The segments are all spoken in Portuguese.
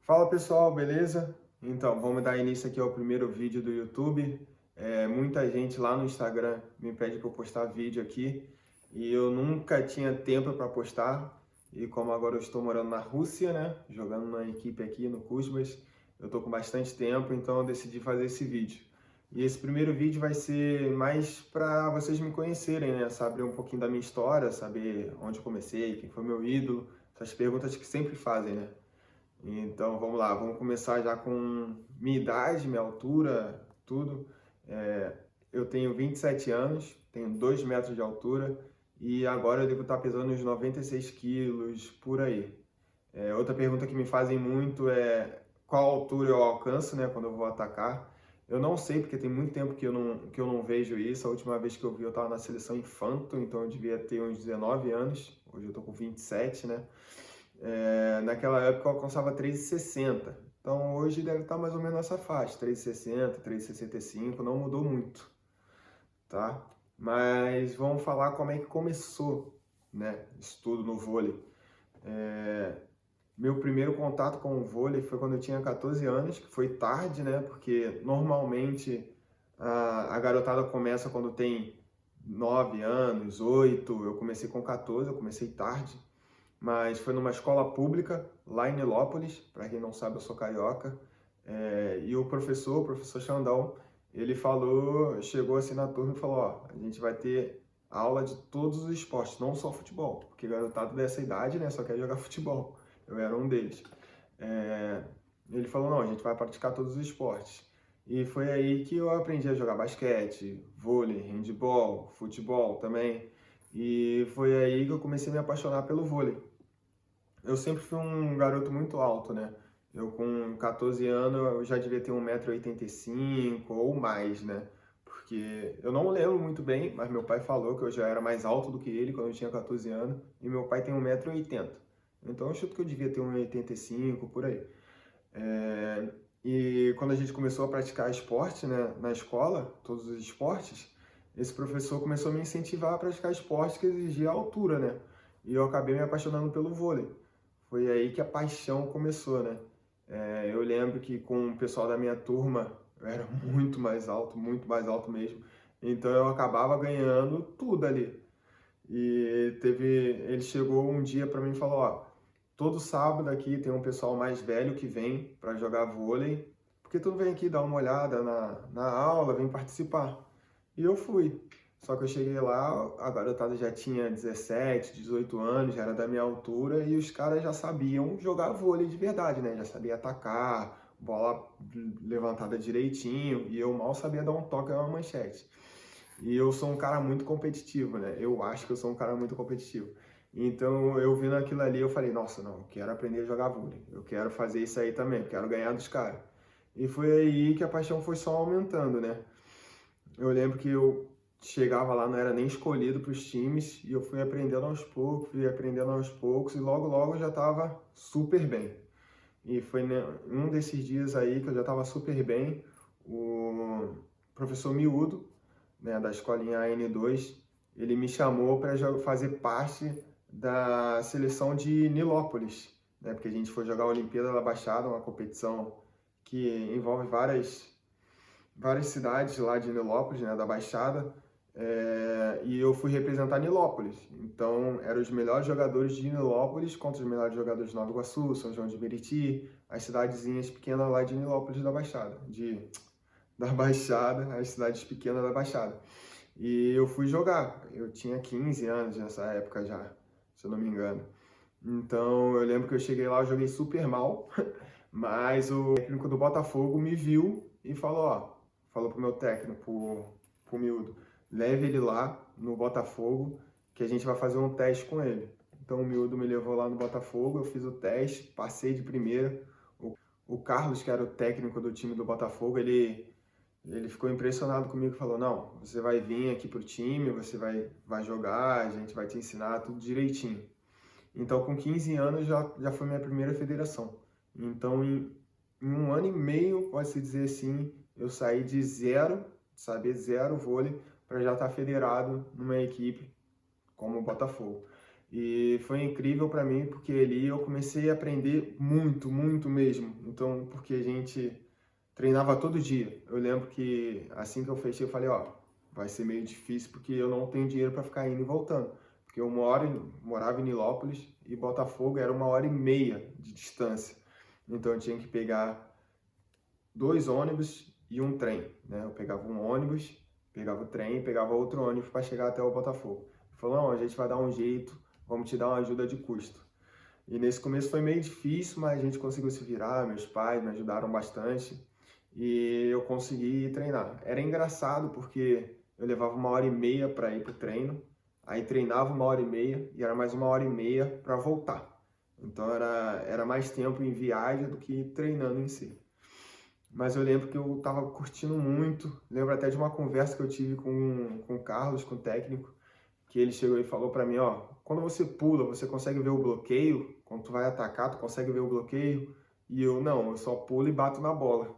Fala pessoal, beleza? Então, vamos dar início aqui ao primeiro vídeo do YouTube. Muita gente lá no Instagram me pede para eu postar vídeo aqui e eu nunca tinha tempo para postar. E como agora eu estou morando na Rússia, né? Jogando na equipe aqui no Kuzbas, eu tô com bastante tempo, então eu decidi fazer esse vídeo. E esse primeiro vídeo vai ser mais para vocês me conhecerem, né? Saber um pouquinho da minha história, saber onde eu comecei, quem foi meu ídolo, essas perguntas que sempre fazem, né? Então vamos lá, vamos começar já com minha idade, minha altura, tudo. É, eu tenho 27 anos, tenho 2 metros de altura e agora eu devo estar pesando uns 96 quilos por aí. Outra pergunta que me fazem muito é qual altura eu alcanço, né, quando eu vou atacar. Eu não sei, porque tem muito tempo que eu não vejo isso. A última vez que eu vi eu estava na seleção infanto, então eu devia ter uns 19 anos. Hoje eu estou com 27, né? Naquela época eu alcançava 3,60. Então hoje deve estar mais ou menos nessa faixa, 3,60, 3,65, não mudou muito, tá? Mas vamos falar como é que começou, né, isso tudo no vôlei. É, Meu primeiro contato com o vôlei foi quando eu tinha 14 anos, que foi tarde, né? Porque normalmente a garotada começa quando tem 9 anos, 8. Eu comecei com 14, eu comecei tarde, mas foi numa escola pública lá em Nilópolis. Para quem não sabe, eu sou carioca. E o professor Xandão, ele falou, chegou assim na turma e falou: ó, a gente vai ter aula de todos os esportes, não só futebol, porque garotado dessa idade, né, só quer jogar futebol. Eu era um deles. É, Ele falou: não, a gente vai praticar todos os esportes. E foi aí que eu aprendi a jogar basquete, vôlei, handebol, futebol também. E foi aí que eu comecei a me apaixonar pelo vôlei. Eu sempre fui um garoto muito alto, né? Eu com 14 anos eu já devia ter 1,85 m ou mais, né? Porque eu não lembro muito bem, mas meu pai falou que eu já era mais alto do que ele quando eu tinha 14 anos, e meu pai tem 1,80 m. Então eu chuto que eu devia ter 1,85 m por aí. E quando a gente começou a praticar esporte, né, na escola, todos os esportes, esse professor começou a me incentivar a praticar esporte que exigia altura, né? E eu acabei me apaixonando pelo vôlei. Foi aí que a paixão começou, né? Eu lembro que com o pessoal da minha turma, eu era muito mais alto mesmo. Então eu acabava ganhando tudo ali. Ele chegou um dia para mim e falou: ó, todo sábado aqui tem um pessoal mais velho que vem para jogar vôlei, porque tu não vem aqui dar uma olhada na aula, vem participar. E eu fui. Só que eu cheguei lá, a garotada já tinha 17, 18 anos, já era da minha altura, e os caras já sabiam jogar vôlei de verdade, né? Já sabia atacar, bola levantada direitinho, e eu mal sabia dar um toque na manchete. E eu sou um cara muito competitivo, né? Eu acho que eu sou um cara muito competitivo. Então, eu vendo aquilo ali, eu falei: nossa, não, eu quero aprender a jogar vôlei. Eu quero fazer isso aí também, eu quero ganhar dos caras. E foi aí que a paixão foi só aumentando, né? Eu lembro que eu chegava lá, não era nem escolhido para os times, e eu fui aprendendo aos poucos, e logo, logo eu já estava super bem. E foi um desses dias aí que eu já estava super bem, o professor Miúdo, né, da escolinha AN2, ele me chamou para fazer parte da seleção de Nilópolis, né, porque a gente foi jogar a Olimpíada da Baixada, uma competição que envolve várias cidades lá de Nilópolis, né, da Baixada, e eu fui representar Nilópolis. Então, eram os melhores jogadores de Nilópolis contra os melhores jogadores de Nova Iguaçu, São João de Meriti, as cidadezinhas pequenas lá de Nilópolis da Baixada, da Baixada, as cidades pequenas da Baixada. E eu fui jogar. Eu tinha 15 anos nessa época já, se eu não me engano. Então, eu lembro que eu cheguei lá, eu joguei super mal, mas o técnico do Botafogo me viu e falou: ó, falou pro meu técnico, pro Miúdo: leve ele lá no Botafogo, que a gente vai fazer um teste com ele. Então o Miúdo me levou lá no Botafogo, eu fiz o teste, passei de primeira. O Carlos, que era o técnico do time do Botafogo, ele ficou impressionado comigo e falou: não, você vai vir aqui pro time, você vai jogar, a gente vai te ensinar tudo direitinho. Então, com 15 anos já foi minha primeira federação. Então, em um ano e meio, pode-se dizer assim, eu saí de zero, saber zero vôlei, para já estar federado numa equipe como o Botafogo. E foi incrível para mim, porque ali eu comecei a aprender muito, muito mesmo. Então, porque a gente treinava todo dia. Eu lembro que assim que eu fechei, eu falei, ó, vai ser meio difícil porque eu não tenho dinheiro para ficar indo e voltando. Porque eu morava em Nilópolis e Botafogo era 1h30 de distância. Então eu tinha que pegar 2 ônibus e um trem, né? Eu pegava um ônibus, pegava o trem, pegava outro ônibus para chegar até o Botafogo. Ele falou, não, a gente vai dar um jeito, vamos te dar uma ajuda de custo. E nesse começo foi meio difícil, mas a gente conseguiu se virar, meus pais me ajudaram bastante e eu consegui treinar. Era engraçado porque eu levava 1h30 para ir para o treino, aí treinava 1h30 e era mais 1h30 para voltar. Então era mais tempo em viagem do que treinando em si. Mas eu lembro que eu estava curtindo muito, lembro até de uma conversa que eu tive com o Carlos, com o técnico, que ele chegou e falou para mim, ó, quando você pula, você consegue ver o bloqueio? Quando tu vai atacar, tu consegue ver o bloqueio? E eu, não, eu só pulo e bato na bola.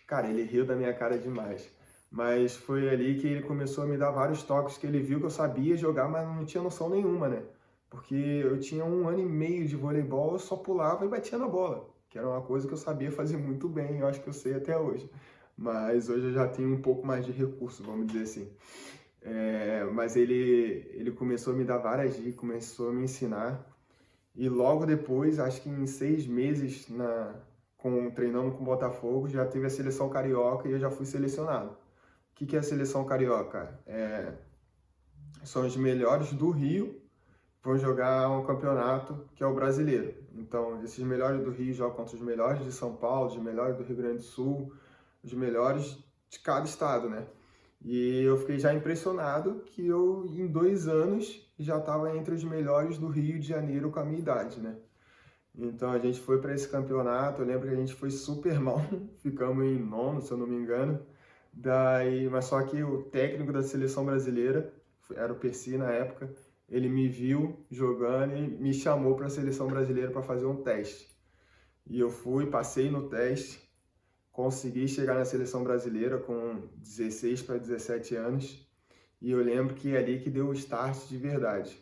Cara, ele riu da minha cara demais. Mas foi ali que ele começou a me dar vários toques, que ele viu que eu sabia jogar, mas não tinha noção nenhuma, né? Porque eu tinha 1 ano e meio de voleibol, eu só pulava e batia na bola, que era uma coisa que eu sabia fazer muito bem, eu acho que eu sei até hoje. Mas hoje eu já tenho um pouco mais de recurso, vamos dizer assim. Mas ele começou a me dar várias dicas, começou a me ensinar. E logo depois, acho que em 6 meses, treinando com o Botafogo, já teve a seleção carioca e eu já fui selecionado. O que é a seleção carioca? São os melhores do Rio, vão jogar um campeonato que é o brasileiro. Então, esses melhores do Rio jogam contra os melhores de São Paulo, os melhores do Rio Grande do Sul, os melhores de cada estado, né? E eu fiquei já impressionado que eu, em 2 anos, já estava entre os melhores do Rio de Janeiro com a minha idade, né? Então a gente foi para esse campeonato, eu lembro que a gente foi super mal, ficamos em nono, se eu não me engano. Mas só que o técnico da seleção brasileira, era o Percy na época, ele me viu jogando e me chamou para a seleção brasileira para fazer um teste. E eu fui, passei no teste, consegui chegar na seleção brasileira com 16 para 17 anos. E eu lembro que é ali que deu o start de verdade,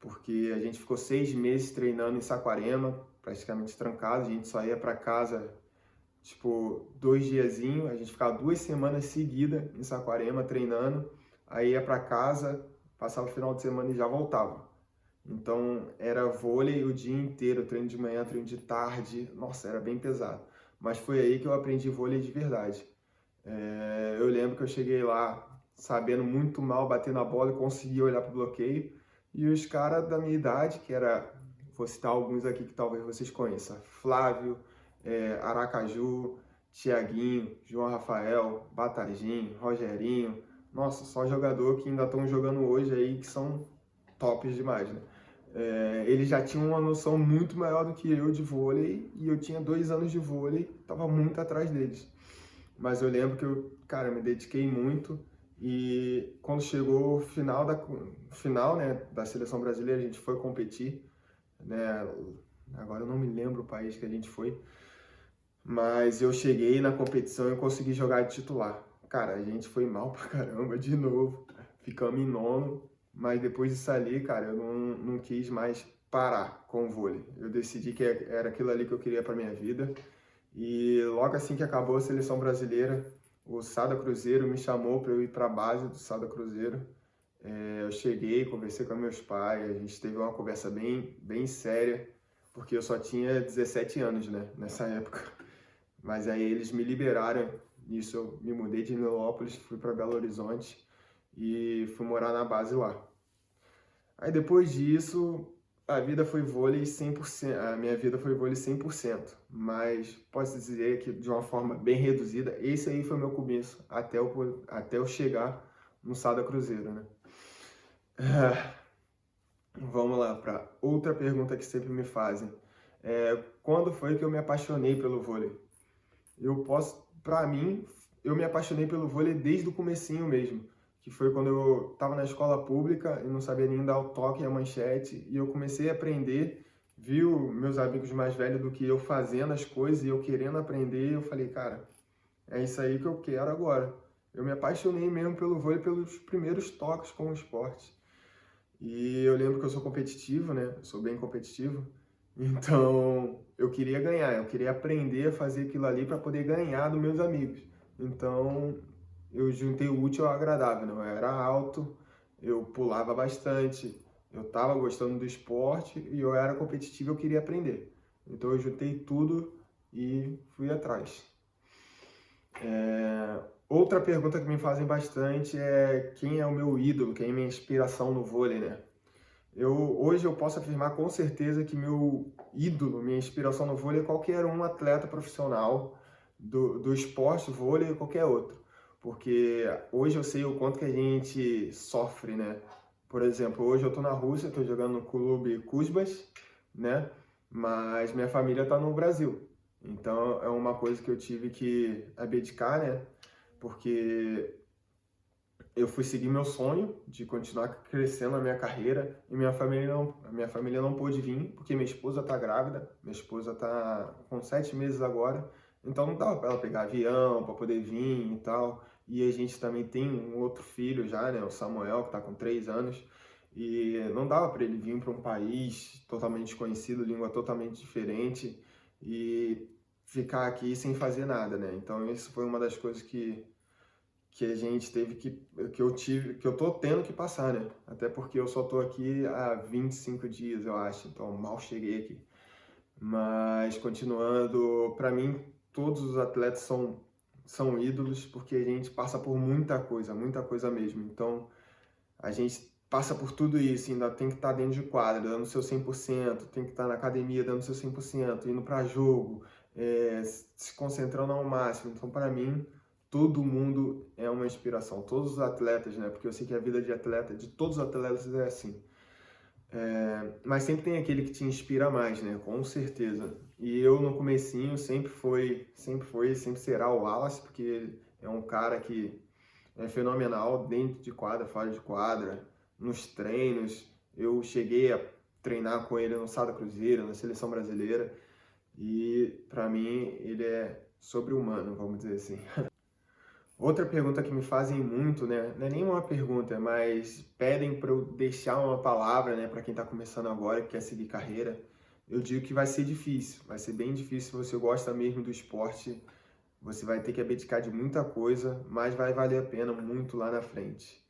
porque a gente ficou 6 meses treinando em Saquarema, praticamente trancado, a gente só ia para casa, tipo, 2 diazinhos, a gente ficava 2 semanas seguidas em Saquarema treinando, aí ia para casa, passava o final de semana e já voltava. Então era vôlei o dia inteiro, treino de manhã, treino de tarde, nossa, era bem pesado. Mas foi aí que eu aprendi vôlei de verdade. Eu lembro que eu cheguei lá sabendo muito mal bater na bola e consegui olhar para o bloqueio. E os caras da minha idade, que era, vou citar alguns aqui que talvez vocês conheçam, Flávio, Aracaju, Tiaguinho, João Rafael, Batarginho, Rogerinho. Nossa, só jogador que ainda estão jogando hoje aí que são tops demais, né? Eles já tinham uma noção muito maior do que eu de vôlei e eu tinha 2 anos de vôlei, estava muito atrás deles. Mas eu lembro que eu, cara, me dediquei muito e quando chegou o final, né, da seleção brasileira, a gente foi competir, né? Agora eu não me lembro o país que a gente foi, mas eu cheguei na competição e consegui jogar de titular. Cara, a gente foi mal pra caramba de novo, ficamos em nono, mas depois disso ali, cara, eu não quis mais parar com o vôlei. Eu decidi que era aquilo ali que eu queria pra minha vida. E logo assim que acabou a seleção brasileira, o Sada Cruzeiro me chamou para eu ir para a base do Sada Cruzeiro. Eu cheguei, conversei com meus pais, a gente teve uma conversa bem, bem séria, porque eu só tinha 17 anos, né, nessa época. Mas aí eles me liberaram, nisso eu me mudei de Nilópolis, fui para Belo Horizonte e fui morar na base lá. Aí depois disso, a vida foi vôlei 100%, a minha vida foi vôlei 100%, mas posso dizer que de uma forma bem reduzida, esse aí foi meu começo, até eu chegar no Sada Cruzeiro, né? Vamos lá para outra pergunta que sempre me fazem. Quando foi que eu me apaixonei pelo vôlei? Para mim, eu me apaixonei pelo vôlei desde o comecinho mesmo, que foi quando eu estava na escola pública e não sabia nem dar o toque e a manchete, e eu comecei a aprender, vi meus amigos mais velhos do que eu fazendo as coisas e eu querendo aprender, eu falei, cara, é isso aí que eu quero agora. Eu me apaixonei mesmo pelo vôlei pelos primeiros toques com o esporte. E eu lembro que eu sou competitivo, né? Eu sou bem competitivo. Então, eu queria ganhar, eu queria aprender a fazer aquilo ali para poder ganhar dos meus amigos. Então, eu juntei o útil ao agradável, né? Eu era alto, eu pulava bastante, eu estava gostando do esporte e eu era competitivo, eu queria aprender. Então, eu juntei tudo e fui atrás. Outra pergunta que me fazem bastante é quem é o meu ídolo, quem é a minha inspiração no vôlei, né? Hoje eu posso afirmar com certeza que meu ídolo, minha inspiração no vôlei é qualquer um atleta profissional do esporte, vôlei ou qualquer outro. Porque hoje eu sei o quanto que a gente sofre, né? Por exemplo, hoje eu tô na Rússia, tô jogando no clube Kuzbas, né? Mas minha família tá no Brasil. Então é uma coisa que eu tive que abdicar, né? Porque eu fui seguir meu sonho de continuar crescendo a minha carreira e a minha família não pôde vir porque minha esposa está grávida, minha esposa está com 7 meses agora, então não dava para ela pegar avião para poder vir e tal. E a gente também tem um outro filho já, né, o Samuel, que está com 3 anos, e não dava para ele vir para um país totalmente desconhecido, língua totalmente diferente e ficar aqui sem fazer nada, né? Então isso foi uma das coisas que a gente teve que eu tô tendo que passar, né? Até porque eu só tô aqui há 25 dias, eu acho, então mal cheguei aqui. Mas continuando, para mim todos os atletas são ídolos porque a gente passa por muita coisa mesmo. Então, a gente passa por tudo isso, ainda tem que estar dentro de quadra, dando o seu 100%, tem que estar na academia dando o seu 100%, indo para jogo, se concentrando ao máximo. Então, para mim, todo mundo é uma inspiração, todos os atletas, né? Porque eu sei que a vida de atleta, de todos os atletas é assim. Mas sempre tem aquele que te inspira mais, né? Com certeza. E eu no comecinho sempre será o Wallace, porque ele é um cara que é fenomenal dentro de quadra, fora de quadra, nos treinos. Eu cheguei a treinar com ele no Sada Cruzeiro, na seleção brasileira, e para mim ele é sobre-humano, vamos dizer assim. Outra pergunta que me fazem muito, né? Não é nem uma pergunta, mas pedem para eu deixar uma palavra, né, para quem está começando agora, que quer seguir carreira. Eu digo que vai ser difícil, vai ser bem difícil se você gosta mesmo do esporte. Você vai ter que abdicar de muita coisa, mas vai valer a pena muito lá na frente.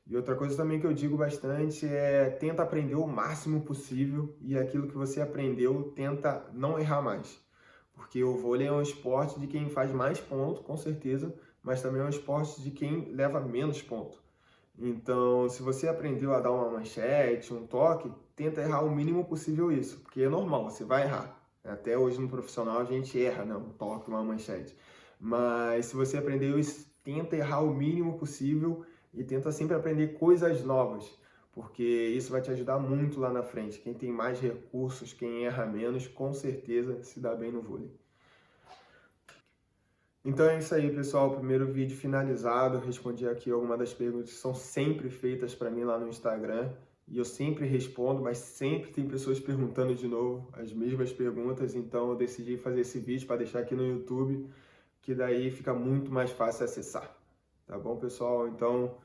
E outra coisa também que eu digo bastante é tenta aprender o máximo possível e aquilo que você aprendeu tenta não errar mais. Porque o vôlei é um esporte de quem faz mais pontos, com certeza, mas também é um esporte de quem leva menos ponto. Então, se você aprendeu a dar uma manchete, um toque, tenta errar o mínimo possível isso, porque é normal, você vai errar. Até hoje no profissional a gente erra, né? Um toque, uma manchete. Mas se você aprendeu isso, tenta errar o mínimo possível e tenta sempre aprender coisas novas, porque isso vai te ajudar muito lá na frente. Quem tem mais recursos, quem erra menos, com certeza se dá bem no vôlei. Então é isso aí, pessoal. Primeiro vídeo finalizado. Respondi aqui algumas das perguntas que são sempre feitas para mim lá no Instagram. E eu sempre respondo, mas sempre tem pessoas perguntando de novo as mesmas perguntas. Então eu decidi fazer esse vídeo para deixar aqui no YouTube, que daí fica muito mais fácil acessar. Tá bom, pessoal? Então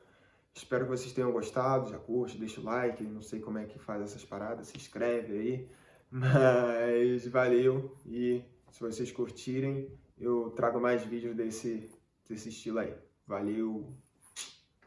espero que vocês tenham gostado. Já curte, deixa o like. Não sei como é que faz essas paradas. Se inscreve aí. Mas valeu. E se vocês curtirem, eu trago mais vídeos desse estilo aí. Valeu!